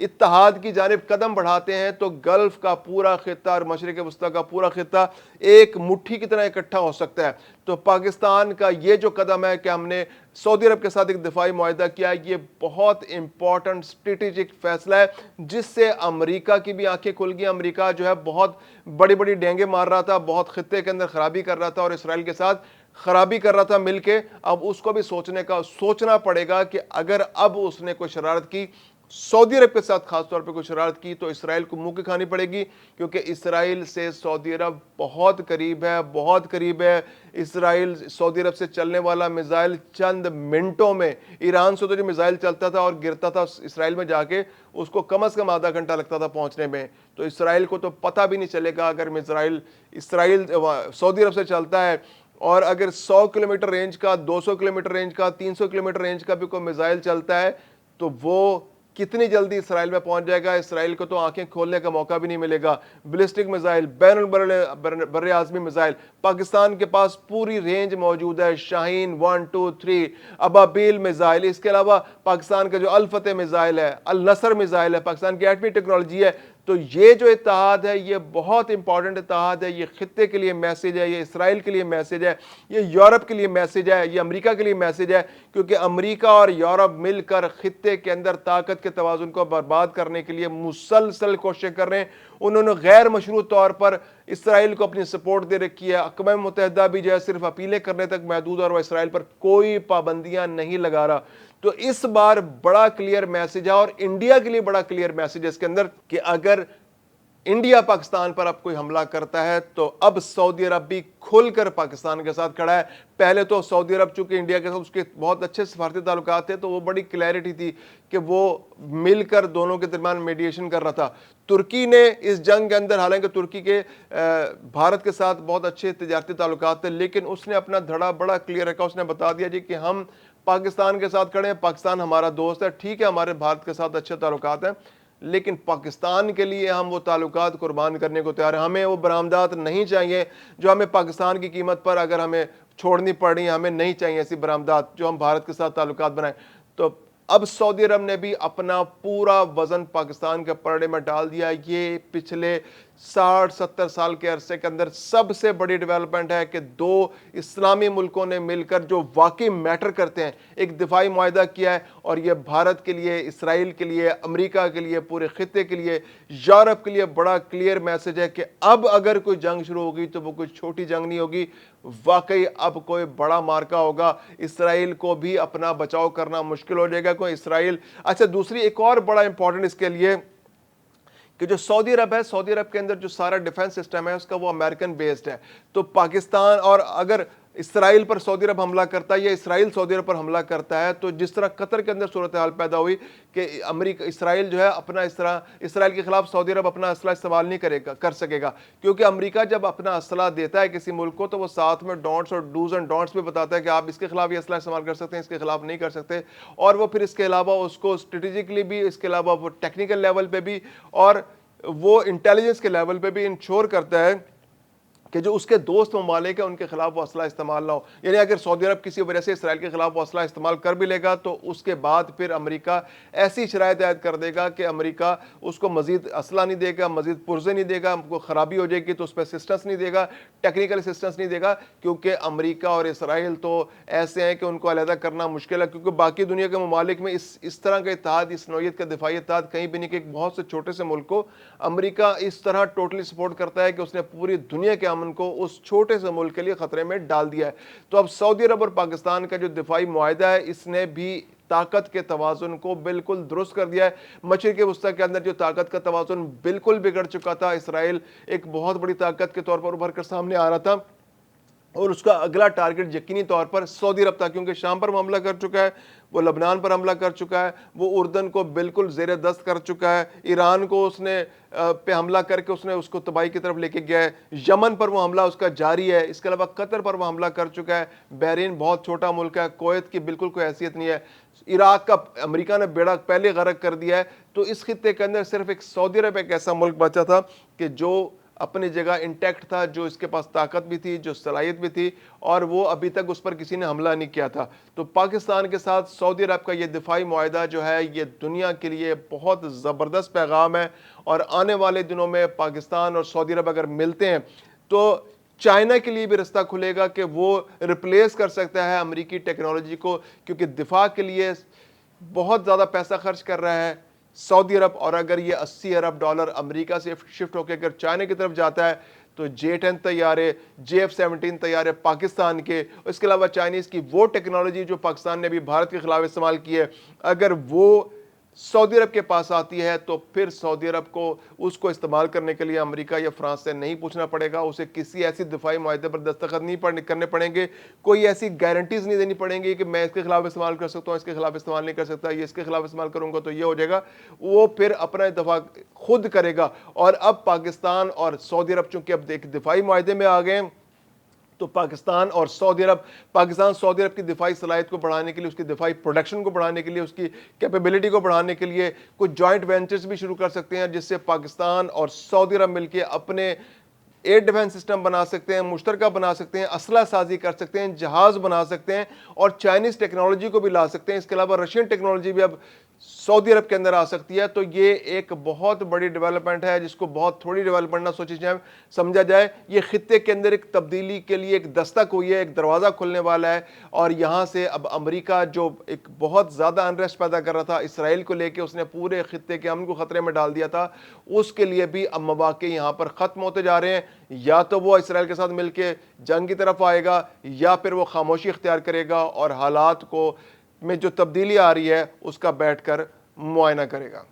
اتحاد کی جانب قدم بڑھاتے ہیں تو گلف کا پورا خطہ اور مشرق وسطیٰ کا پورا خطہ ایک مٹھی کی طرح اکٹھا ہو سکتا ہے۔ تو پاکستان کا یہ جو قدم ہے کہ ہم نے سعودی عرب کے ساتھ ایک دفاعی معاہدہ کیا، یہ بہت امپورٹنٹ اسٹریٹجک فیصلہ ہے، جس سے امریکہ کی بھی آنکھیں کھل گئی۔ امریکہ جو ہے بہت بڑی بڑی ڈینگیں مار رہا تھا، بہت خطے کے اندر خرابی کر رہا تھا اور اسرائیل کے ساتھ خرابی کر رہا تھا مل کے۔ اب اس کو بھی سوچنا پڑے گا کہ اگر اب اس نے کوئی شرارت کی سعودی عرب کے ساتھ، خاص طور پہ کوئی شرارت کی، تو اسرائیل کو منہ کی کھانی پڑے گی، کیونکہ اسرائیل سے سعودی عرب بہت قریب ہے، بہت قریب ہے۔ اسرائیل سعودی عرب سے چلنے والا میزائل چند منٹوں میں، ایران سے تو جو میزائل چلتا تھا اور گرتا تھا اسرائیل میں جا کے، اس کو کم از کم آدھا گھنٹہ لگتا تھا پہنچنے میں۔ تو اسرائیل کو تو پتہ بھی نہیں چلے گا اگر اسرائیل سعودی عرب سے چلتا ہے، اور اگر 100 کلومیٹر رینج کا، 200 کلومیٹر رینج کا، 300 کلومیٹر رینج کا بھی کوئی میزائل چلتا ہے تو وہ کتنی جلدی اسرائیل میں پہنچ جائے گا۔ اسرائیل کو تو آنکھیں کھولنے کا موقع بھی نہیں ملے گا۔ بلسٹک میزائل، بر اعظمی میزائل، پاکستان کے پاس پوری رینج موجود ہے۔ شاہین 1 2 3، ابابیل میزائل، اس کے علاوہ پاکستان کا جو الفتح میزائل ہے، النصر میزائل ہے، پاکستان کی ایٹمی ٹیکنالوجی ہے۔ تو یہ جو اتحاد ہے یہ بہت امپورٹنٹ اتحاد ہے، یہ خطے کے لیے میسج ہے، یہ اسرائیل کے لیے میسج ہے، یہ یورپ کے لیے میسج ہے، یہ امریکہ کے لیے میسج ہے، کیونکہ امریکہ اور یورپ مل کر خطے کے اندر طاقت کے توازن کو برباد کرنے کے لیے مسلسل کوششیں کر رہے ہیں۔ انہوں نے غیر مشروط طور پر اسرائیل کو اپنی سپورٹ دے رکھی ہے۔ اقوام متحدہ بھی جو ہے صرف اپیلیں کرنے تک محدود، اور وہ اسرائیل پر کوئی پابندیاں نہیں لگا رہا۔ تو اس بار بڑا کلیئر میسج ہے، اور انڈیا کے لیے بڑا کلیئر میسج ہے اس کے اندر، کہ اگر انڈیا پاکستان پر اب کوئی حملہ کرتا ہے تو اب سعودی عرب بھی کھل کر پاکستان کے ساتھ کھڑا ہے۔ پہلے تو سعودی عرب چونکہ انڈیا کے ساتھ اس کے بہت اچھے سفارتی تعلقات تھے، تو وہ بڑی کلیئرٹی تھی کہ وہ مل کر دونوں کے درمیان میڈیشن کر رہا تھا۔ ترکی نے اس جنگ کے اندر، حالانکہ ترکی کے بھارت کے ساتھ بہت اچھے تجارتی تعلقات تھے، لیکن اس نے اپنا دھڑا بڑا کلیئر رکھا۔ اس نے بتا دیا جی کہ ہم پاکستان کے ساتھ کھڑے ہیں، پاکستان ہمارا دوست ہے، ٹھیک ہے ہمارے بھارت کے ساتھ اچھے تعلقات ہیں، لیکن پاکستان کے لیے ہم وہ تعلقات قربان کرنے کو تیار ہیں۔ ہمیں وہ برآمدات نہیں چاہیے جو ہمیں پاکستان کی قیمت پر اگر ہمیں چھوڑنی پڑ رہی ہیں، ہمیں نہیں چاہیے ایسی برآمدات جو ہم بھارت کے ساتھ تعلقات بنائیں۔ تو اب سعودی عرب نے بھی اپنا پورا وزن پاکستان کے پلڑے میں ڈال دیا۔ یہ پچھلے 60-70 سال کے عرصے کے اندر سب سے بڑی ڈیولپمنٹ ہے کہ دو اسلامی ملکوں نے مل کر جو واقعی میٹر کرتے ہیں ایک دفاعی معاہدہ کیا ہے، اور یہ بھارت کے لیے، اسرائیل کے لیے، امریکہ کے لیے، پورے خطے کے لیے، یورپ کے لیے بڑا کلیئر میسج ہے کہ اب اگر کوئی جنگ شروع ہوگی تو وہ کوئی چھوٹی جنگ نہیں ہوگی، واقعی اب کوئی بڑا مارکا ہوگا۔ اسرائیل کو بھی اپنا بچاؤ کرنا مشکل ہو جائے گا، کوئی اسرائیل اچھا دوسری ایک اور بڑا امپورٹنٹ اس کے لیے کہ جو سعودی عرب ہے، سعودی عرب کے اندر جو سارا ڈیفنس سسٹم ہے اس کا وہ امریکن بیسڈ ہے۔ تو پاکستان، اور اگر اسرائیل پر سعودی عرب حملہ کرتا ہے یا اسرائیل سعودی عرب پر حملہ کرتا ہے، تو جس طرح قطر کے اندر صورتحال پیدا ہوئی کہ اسرائیل جو ہے اپنا اسرائیل کے خلاف سعودی عرب اپنا اسلحہ استعمال نہیں کر سکے گا، کیونکہ امریکہ جب اپنا اسلحہ دیتا ہے کسی ملک کو تو وہ ساتھ میں ڈونٹس اور ڈوز اینڈ ڈونٹس بھی بتاتا ہے کہ آپ اس کے خلاف یہ اسلحہ استعمال کر سکتے ہیں، اس کے خلاف نہیں کر سکتے، اور وہ پھر اس کے علاوہ اس کو اسٹریٹجکلی بھی، اس کے علاوہ وہ ٹیکنیکل لیول پہ بھی اور وہ انٹیلیجنس کے لیول پہ بھی انشور کرتا ہے کہ جو اس کے دوست ممالک ہیں ان کے خلاف وہ اسلحہ استعمال نہ ہو۔ یعنی اگر سعودی عرب کسی وجہ سے اسرائیل کے خلاف وہ اسلحہ استعمال کر بھی لے گا تو اس کے بعد پھر امریکہ ایسی شرائط عائد کر دے گا کہ امریکہ اس کو مزید اسلحہ نہیں دے گا، مزید پرزے نہیں دے گا، کوئی خرابی ہو جائے گی تو اس پہ اسسٹنس نہیں دے گا، ٹیکنیکل اسسٹنس نہیں دے گا، کیونکہ امریکہ اور اسرائیل تو ایسے ہیں کہ ان کو علیحدہ کرنا مشکل ہے، کیونکہ باقی دنیا کے ممالک میں اس طرح کا اتحاد، اس نوعیت کا دفاعی اتحاد کہیں بھی نہیں کہ ایک بہت سے چھوٹے سے ملک کو امریکہ اس طرح ٹوٹلی سپورٹ کرتا ہے کہ اس نے پوری دنیا کے امن کو اس چھوٹے سے ملک کے لیے خطرے میں ڈال دیا ہے۔ تو اب سعودی عرب اور پاکستان کا جو دفاعی معاہدہ ہے اس نے بھی طاقت کے توازن کو بالکل درست کر دیا ہے۔ مشرق وسطیٰ کے اندر جو طاقت کا توازن بالکل بگڑ چکا تھا، اسرائیل ایک بہت بڑی طاقت کے طور پر ابھر کر سامنے آ رہا تھا، اور اس کا اگلا ٹارگٹ یقینی طور پر سعودی عرب تھا، کیونکہ شام پر حملہ کر چکا ہے، وہ لبنان پر حملہ کر چکا ہے، وہ اردن کو بالکل زیر دست کر چکا ہے، ایران کو اس نے پہ حملہ کر کے اس کو تباہی کی طرف لے کے گیا ہے، یمن پر وہ حملہ اس کا جاری ہے، اس کے علاوہ قطر پر وہ حملہ کر چکا ہے، بحرین بہت چھوٹا ملک ہے، کویت کی بالکل کوئی حیثیت نہیں ہے، عراق کا امریکہ نے بیڑا پہلے غرق کر دیا ہے۔ تو اس خطے کے اندر صرف ایک سعودی عرب ایک ایسا ملک بچا تھا کہ جو اپنی جگہ انٹیکٹ تھا, جو اس کے پاس طاقت بھی تھی, جو صلاحیت بھی تھی, اور وہ ابھی تک اس پر کسی نے حملہ نہیں کیا تھا. تو پاکستان کے ساتھ سعودی عرب کا یہ دفاعی معاہدہ جو ہے یہ دنیا کے لیے بہت زبردست پیغام ہے, اور آنے والے دنوں میں پاکستان اور سعودی عرب اگر ملتے ہیں تو چائنا کے لیے بھی رستہ کھلے گا کہ وہ ریپلیس کر سکتا ہے امریکی ٹیکنالوجی کو, کیونکہ دفاع کے لیے بہت زیادہ پیسہ خرچ کر رہا ہے سعودی عرب, اور اگر یہ $80 ارب امریکہ سے شفٹ ہو کے اگر چائنا کی طرف جاتا ہے تو J-10 طیارے, JF-17 طیارے پاکستان کے, اس کے علاوہ چائنیز کی وہ ٹیکنالوجی جو پاکستان نے ابھی بھارت کے خلاف استعمال کی ہے, اگر وہ سعودی عرب کے پاس آتی ہے تو پھر سعودی عرب کو اس کو استعمال کرنے کے لیے امریکہ یا فرانس سے نہیں پوچھنا پڑے گا, اسے کسی ایسی دفاعی معاہدے پر دستخط نہیں کرنے پڑیں گے, کوئی ایسی گارنٹیز نہیں دینی پڑیں گی کہ میں اس کے خلاف استعمال کر سکتا ہوں, اس کے خلاف استعمال نہیں کر سکتا, یہ اس کے خلاف استعمال کروں گا تو یہ ہو جائے گا. وہ پھر اپنا دفاع خود کرے گا. اور اب پاکستان اور سعودی عرب چونکہ اب ایک دفاعی معاہدے میں آ گئے ہیں, تو پاکستان سعودی عرب کی دفاعی صلاحیت کو بڑھانے کے لیے, اس کی دفاعی پروڈکشن کو بڑھانے کے لیے, اس کی کیپیبلٹی کو بڑھانے کے لیے کچھ جوائنٹ وینچرز بھی شروع کر سکتے ہیں, جس سے پاکستان اور سعودی عرب مل کے اپنے ایئر ڈیفنس سسٹم بنا سکتے ہیں, مشترکہ بنا سکتے ہیں, اسلحہ سازی کر سکتے ہیں, جہاز بنا سکتے ہیں, اور چائنیز ٹیکنالوجی کو بھی لا سکتے ہیں. اس کے علاوہ رشین ٹیکنالوجی بھی اب سعودی عرب کے اندر آ سکتی ہے. تو یہ ایک بہت بڑی ڈیولپمنٹ ہے, جس کو بہت تھوڑی ڈیولپمنٹ نہ سوچی جائے, سمجھا جائے. یہ خطے کے اندر ایک تبدیلی کے لیے ایک دستک ہوئی ہے, ایک دروازہ کھلنے والا ہے, اور یہاں سے اب امریکہ جو ایک بہت زیادہ انریسٹ پیدا کر رہا تھا اسرائیل کو لے کے, اس نے پورے خطے کے امن کو خطرے میں ڈال دیا تھا, اس کے لیے بھی اب مواقع یہاں پر ختم ہوتے جا رہے ہیں. یا تو وہ اسرائیل کے ساتھ مل کے جنگ کی طرف آئے گا, یا پھر وہ خاموشی اختیار کرے گا اور حالات کو میں جو تبدیلی آ رہی ہے اس کا بیٹھ کر معائنہ کرے گا.